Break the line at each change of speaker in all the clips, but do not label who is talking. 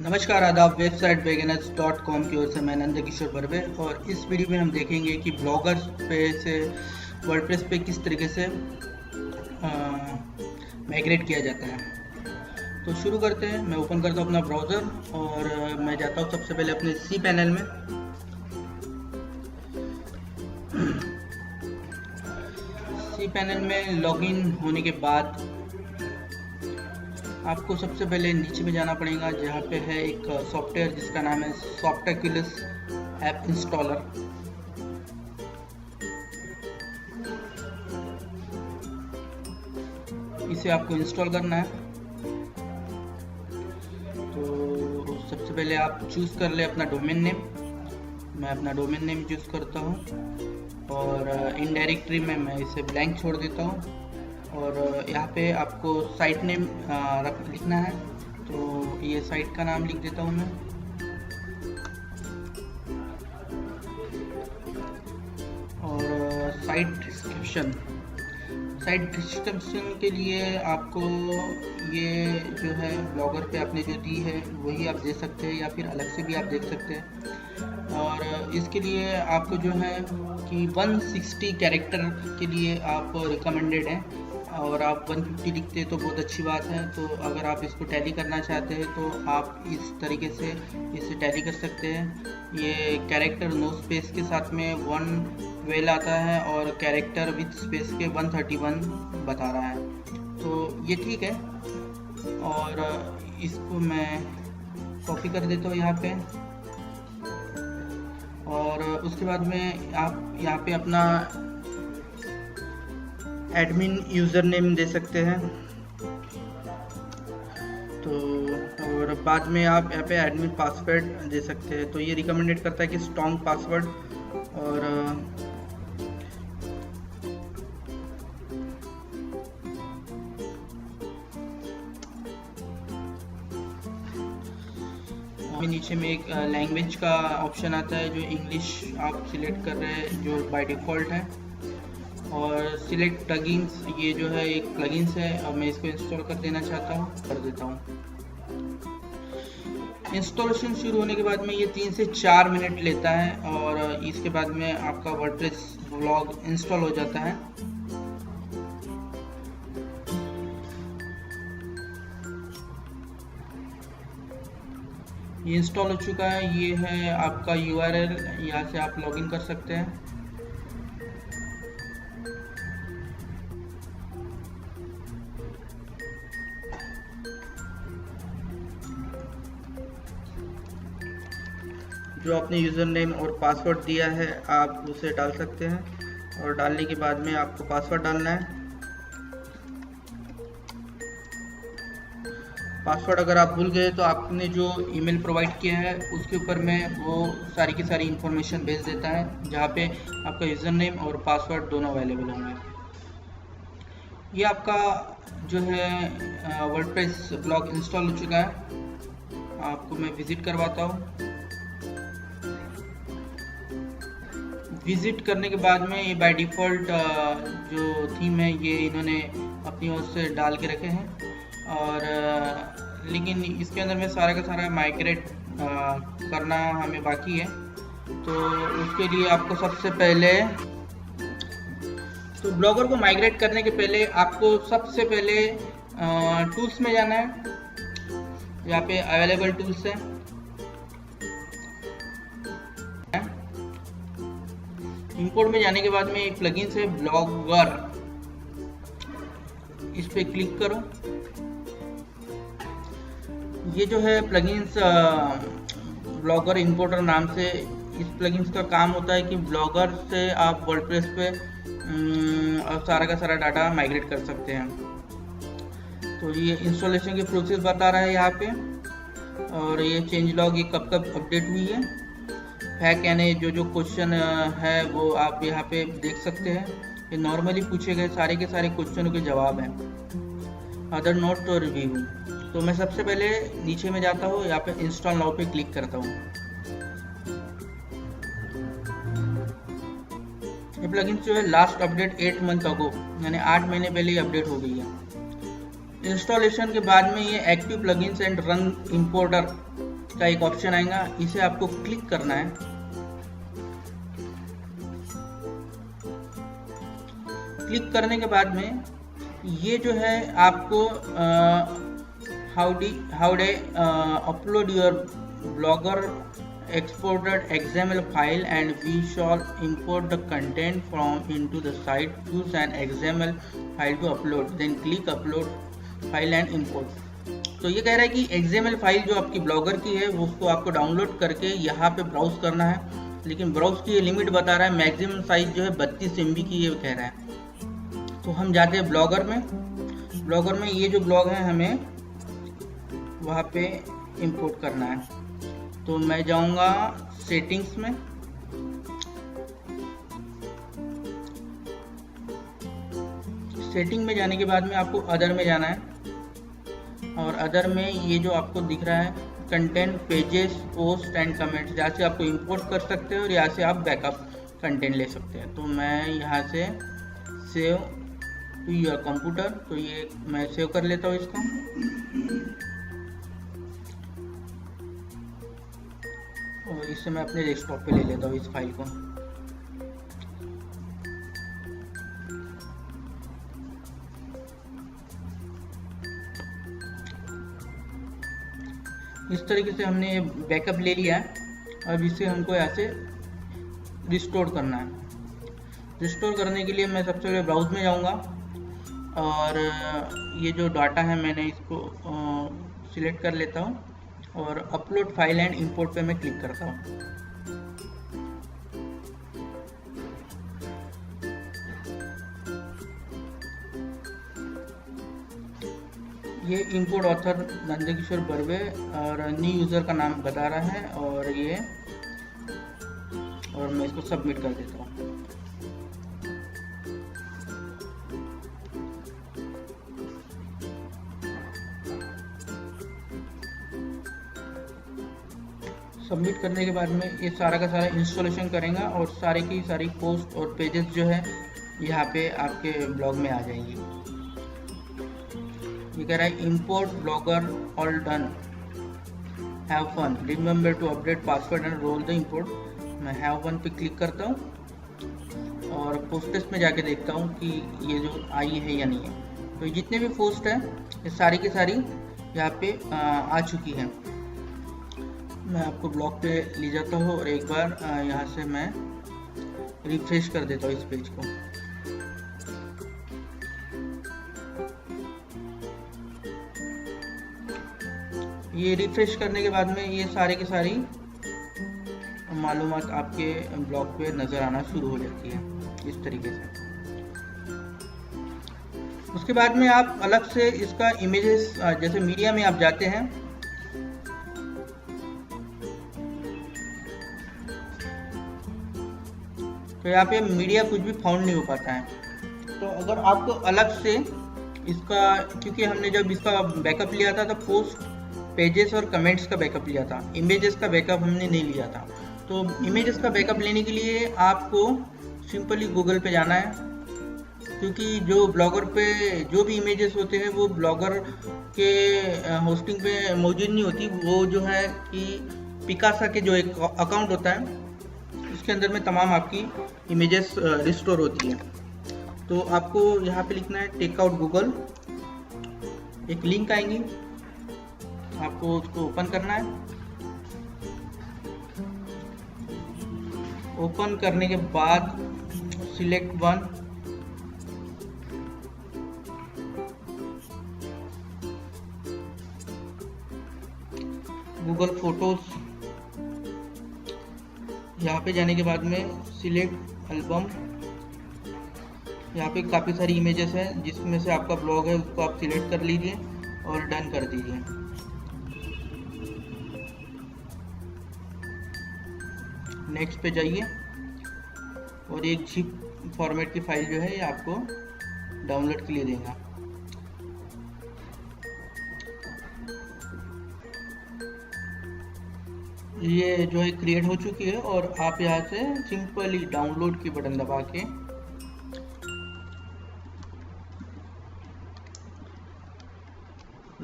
नमस्कार आदाब। Website beginners.com की ओर से मैं नंद किशोर बर्वे और इस वीडियो में हम देखेंगे कि ब्लॉगर्स पे से वर्डप्रेस पे किस तरीके से माइग्रेट किया जाता है। तो शुरू करते हैं। मैं ओपन करता हूँ अपना ब्राउज़र और मैं जाता हूँ सबसे पहले अपने सी पैनल में। सी पैनल में लॉगिन होने के बाद आपको सबसे पहले नीचे में जाना पड़ेगा, जहाँ पे है एक सॉफ्टवेयर जिसका नाम है सॉफ्टक्यूलस ऐप इंस्टॉलर। इसे आपको इंस्टॉल करना है। तो सबसे पहले आप चूज़ कर ले अपना डोमेन नेम। मैं अपना डोमेन नेम चूज़ करता हूँ और इन डायरेक्टरी में मैं इसे ब्लैंक छोड़ देता हूँ और यहाँ पे आपको साइट नेम लिखना है। तो ये साइट का नाम लिख देता हूँ मैं। और साइट डिस्क्रिप्शन के लिए आपको ये जो है ब्लॉगर पे आपने जो दी है वही आप दे सकते हैं या फिर अलग से भी आप देख सकते हैं। और इसके लिए आपको जो है कि 160 कैरेक्टर के लिए आप रिकमेंडेड हैं और आप 150 लिखते हैं तो बहुत अच्छी बात है। तो अगर आप इसको टैली करना चाहते हैं तो आप इस तरीके से इसे टैली कर सकते हैं। ये कैरेक्टर नो स्पेस के साथ में 1 वेल आता है और कैरेक्टर विद स्पेस के 131 बता रहा है। तो ये ठीक है और इसको मैं कॉपी कर देता हूँ यहाँ पे। और उसके बाद में आप यहाँ पे अपना एडमिन यूज़र नेम दे सकते हैं। तो और बाद में आप यहाँ पे एडमिन पासवर्ड दे सकते हैं। तो ये रिकमेंडेड करता है कि स्ट्रॉन्ग पासवर्ड। और नीचे में एक लैंग्वेज का ऑप्शन आता है, जो इंग्लिश आप सिलेक्ट कर रहे हैं जो बाय डिफ़ॉल्ट है। और सिलेक्ट प्लगइन्स, ये जो है एक प्लगइन्स है और मैं इसको इंस्टॉल कर देना चाहता हूँ, कर देता हूँ। इंस्टॉलेशन शुरू होने के बाद में ये 3 से 4 मिनट लेता है और इसके बाद में आपका वर्डप्रेस ब्लॉग इंस्टॉल हो जाता है। ये इंस्टॉल हो चुका है। ये है आपका URL, यहाँ से आप लॉगिन कर सकते हैं। जो आपने यूज़र नेम और पासवर्ड दिया है आप उसे डाल सकते हैं और डालने के बाद में आपको पासवर्ड डालना है। पासवर्ड अगर आप भूल गए तो आपने जो ईमेल प्रोवाइड किया है उसके ऊपर में वो सारी की सारी इन्फॉर्मेशन भेज देता है, जहाँ पे आपका यूज़र नेम और पासवर्ड दोनों अवेलेबल होंगे। ये आपका जो है वर्डप्रेस ब्लॉग इंस्टॉल हो चुका है। आपको मैं विज़िट करवाता हूँ। विज़िट करने के बाद में ये बाय डिफ़ॉल्ट जो थीम है ये इन्होंने अपनी ओर से डाल के रखे हैं। और लेकिन इसके अंदर में सारा का सारा माइग्रेट करना हमें बाकी है। तो उसके लिए आपको सबसे पहले तो ब्लॉगर को माइग्रेट करने के पहले आपको सबसे पहले टूल्स में जाना है। यहाँ पे अवेलेबल टूल्स है। इंपोर्ट में जाने के बाद में एक प्लगइन्स है ब्लॉगर, इस पे क्लिक करो। ये जो है प्लगइन्स ब्लॉगर इंपोर्टर नाम से, इस प्लगइन्स का काम होता है कि ब्लॉगर से आप वर्डप्रेस पे सारा का सारा डाटा माइग्रेट कर सकते हैं। तो ये इंस्टॉलेशन की प्रोसेस बता रहा है यहाँ पे। और ये चेंज लॉग ये कब कब अपडेट हुई है। फैक यानी जो क्वेश्चन है वो आप यहाँ पे देख सकते हैं। ये नॉर्मली पूछे गए सारे के सारे क्वेश्चनों के जवाब हैं। अदर नोट तो रिव्यू। तो मैं सबसे पहले नीचे में जाता हूँ, यहाँ पे इंस्टॉल नाउ पे क्लिक करता हूँ। ये प्लगइन जो है लास्ट अपडेट 8 मंथ अगो, यानी 8 महीने पहले ही अपडेट हो गई है। इंस्टॉलेशन के बाद में ये active plugins and run importer का एक ऑप्शन आएगा, इसे आपको क्लिक करना है। क्लिक करने के बाद में ये जो है आपको how day upload your blogger exported XML file and we shall import the content from into the site. Use an XML file to upload, then click upload file and import. तो ये कह रहा है कि XML फाइल जो आपकी blogger की है वो उसको आपको डाउनलोड करके यहाँ पे ब्राउज करना है, लेकिन ब्राउज की ये लिमिट बता रहा है, मैक्सिमम साइज जो है 32 MB की ये कह रहा है। तो हम जाते हैं ब्लॉगर में। ब्लॉगर में ये जो ब्लॉग है हमें वहाँ पे इंपोर्ट करना है। तो मैं जाऊंगा सेटिंग्स में, सेटिंग में जाने के बाद में आपको अदर में जाना है, और अदर में ये जो आपको दिख रहा है content, pages, post and comments, जहाँ से आपको इंपोर्ट कर सकते हैं और यहाँ से आप बैकअप कंटेंट ले सकते हैं। तो मैं यहाँ से सेव टू योर कंप्यूटर, तो ये मैं सेव कर लेता हूँ इसको, और इससे मैं अपने डेस्कटॉप पे ले लेता हूँ इस फाइल को। इस तरीके से हमने बैकअप ले लिया है। अब इसे हमको यहाँ से रिस्टोर करना है। रिस्टोर करने के लिए मैं सबसे पहले ब्राउज में जाऊँगा, और ये जो डाटा है मैंने इसको सिलेक्ट कर लेता हूँ, और अपलोड फाइल एंड इंपोर्ट पे मैं क्लिक करता हूँ। ये इंपोर्ट ऑथर नंदकिशोर बर्वे और न्यू यूज़र का नाम बता रहा है, और ये, और मैं इसको सबमिट कर देता हूँ। सबमिट करने के बाद में ये सारा का सारा इंस्टॉलेशन करेगा, और सारे की सारी पोस्ट और पेजेस जो है यहाँ पे आपके ब्लॉग में आ जाएंगी। ये कह रहा है import blogger all done, have fun, remember to update password and roll the import. मैं हैव फन पे क्लिक करता हूँ, और पोस्टेस में जाके देखता हूँ कि ये जो आई है या नहीं है। तो जितने भी पोस्ट है ये सारी की सारी यहाँ पे आ चुकी है। मैं आपको ब्लॉग पे ले जाता हूँ, और एक बार यहाँ से मैं रिफ्रेश कर देता हूँ इस पेज को। ये रिफ्रेश करने के बाद में ये सारे के सारी मालूमात आपके ब्लॉग पे नज़र आना शुरू हो जाती है इस तरीके से। उसके बाद में आप अलग से इसका इमेजेस, जैसे मीडिया में आप जाते हैं, तो यहाँ पे मीडिया कुछ भी फाउंड नहीं हो पाता है। तो अगर आपको अलग से इसका, क्योंकि हमने जब इसका बैकअप लिया था तो पोस्ट, पेजेस और कमेंट्स का बैकअप लिया था, इमेजेस का बैकअप हमने नहीं लिया था। तो इमेजेस का बैकअप लेने के लिए आपको सिंपली गूगल पे जाना है, क्योंकि जो ब्लॉगर पे जो भी इमेजेस होते हैं वो ब्लॉगर के होस्टिंग पे मौजूद नहीं होती। वो जो है कि पिकासा के जो एक अकाउंट होता है उसके अंदर में तमाम आपकी इमेजेस रिस्टोर होती है। तो आपको यहाँ पे लिखना है टेक आउट गूगल, एक लिंक आएंगी, आपको उसको ओपन करना है। ओपन करने के बाद सिलेक्ट वन, गूगल फोटोज। यहाँ पे जाने के बाद में सिलेक्ट एल्बम। यहाँ पे काफ़ी सारी इमेजेस हैं, जिसमें से आपका ब्लॉग है उसको आप सिलेक्ट कर लीजिए और डन कर दीजिए। नेक्स्ट पे जाइए, और एक जिप फॉर्मेट की फाइल जो है ये आपको डाउनलोड के लिए देगा। ये जो है क्रिएट हो चुकी है, और आप यहाँ से सिंपली डाउनलोड की बटन दबा के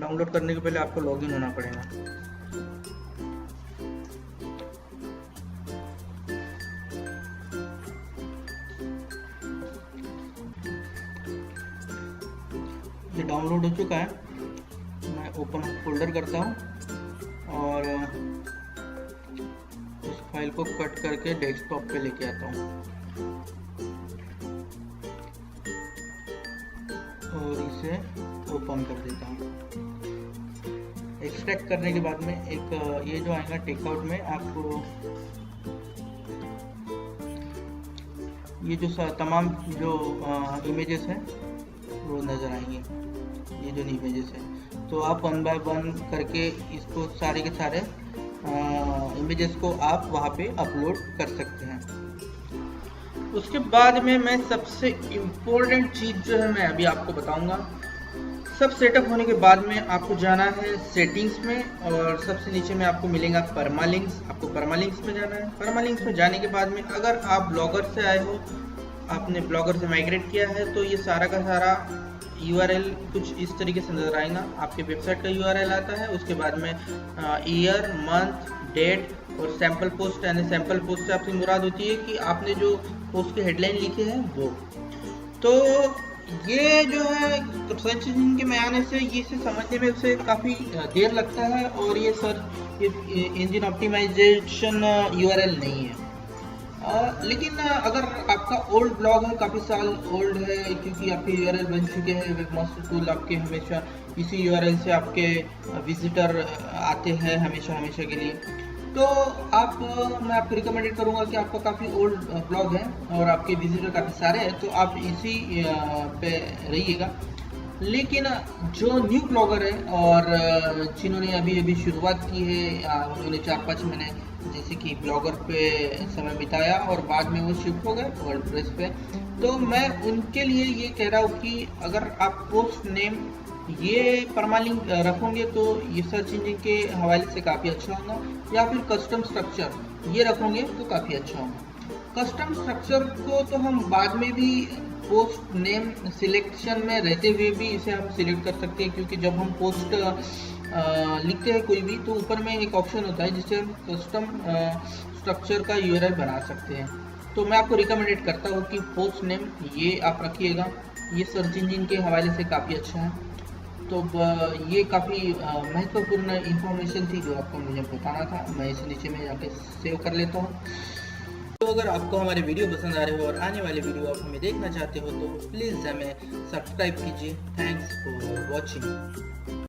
डाउनलोड करने के पहले आपको लॉगिन होना पड़ेगा। ये डाउनलोड हो चुका है। मैं ओपन फोल्डर करता हूँ और उस फाइल को कट करके डेस्कटॉप पे लेके आता हूँ और इसे ओपन कर देता हूँ। एक्सट्रैक्ट करने के बाद में एक ये जो आएगा टेकआउट में, आपको ये जो तमाम जो इमेजेस हैं वो नज़र आएंगे, ये जो इमेजेस हैं। तो आप वन बाय वन करके इसको सारे के सारे इमेजेस को आप वहाँ पे अपलोड कर सकते हैं। उसके बाद में मैं सबसे इम्पोर्टेंट चीज़ जो है मैं अभी आपको बताऊंगा। सब सेटअप होने के बाद में आपको जाना है सेटिंग्स में और सबसे नीचे में आपको मिलेगा परमालिंक्स। आपको परमालिंक्स में जाना है। परमालिंक्स में जाने के बाद में अगर आप ब्लॉगर से आए हो, आपने ब्लॉगर से माइग्रेट किया है, तो ये सारा का सारा URL कुछ इस तरीके से नजर आएगा। आपके वेबसाइट का URL आता है, उसके बाद में ईयर, मंथ, डेट और सैम्पल पोस्ट। यानी सैम्पल पोस्ट से आपकी मुराद होती है कि आपने जो पोस्ट के हेडलाइन लिखे हैं वो। तो ये जो है सर्च इंजन के में आने से ये से समझने में उसे काफ़ी देर लगता है और ये सर्च इंजन ऑप्टिमाइजेशन URL नहीं है। लेकिन अगर आपका ओल्ड ब्लॉग है, काफ़ी साल ओल्ड है, क्योंकि आपके URL बन चुके हैं, वेबमास्टर टूल आपके हमेशा इसी URL से आपके विजिटर आते हैं हमेशा के लिए, तो मैं आपको रिकमेंडेड करूंगा कि आपका काफ़ी ओल्ड ब्लॉग है और आपके विजिटर काफ़ी सारे हैं, तो आप इसी पे रहिएगा। लेकिन जो न्यू ब्लॉगर है और जिन्होंने अभी शुरुआत की है, उन्होंने 4-5 महीने जैसे कि ब्लॉगर पे समय बिताया और बाद में वो शिफ्ट हो गए वर्डप्रेस पे, तो मैं उनके लिए ये कह रहा हूँ कि अगर आप पोस्ट नेम ये परमालिंक रखोगे तो ये सर्च इंजन के हवाले से काफ़ी अच्छा होगा, या फिर कस्टम स्ट्रक्चर ये रखोगे तो काफ़ी अच्छा होगा। कस्टम स्ट्रक्चर को तो हम बाद में भी पोस्ट नेम सिलेक्शन में रहते हुए भी इसे हम सिलेक्ट कर सकते हैं, क्योंकि जब हम पोस्ट लिखते हैं कोई भी, तो ऊपर में एक ऑप्शन होता है जिससे हम कस्टम स्ट्रक्चर का URL बना सकते हैं। तो मैं आपको रिकमेंडेड करता हूँ कि पोस्ट नेम ये आप रखिएगा, ये सर्च इंजन के हवाले से काफ़ी अच्छा है। तो ये काफ़ी महत्वपूर्ण इंफॉर्मेशन थी जो आपको मुझे बताना था। मैं इसे नीचे में जाके सेव कर लेता हूँ। तो अगर आपको हमारे वीडियो पसंद आ रहे हो और आने वाले वीडियो आप हमें देखना चाहते हो तो प्लीज़ हमें सब्सक्राइब कीजिए। Thanks for watching.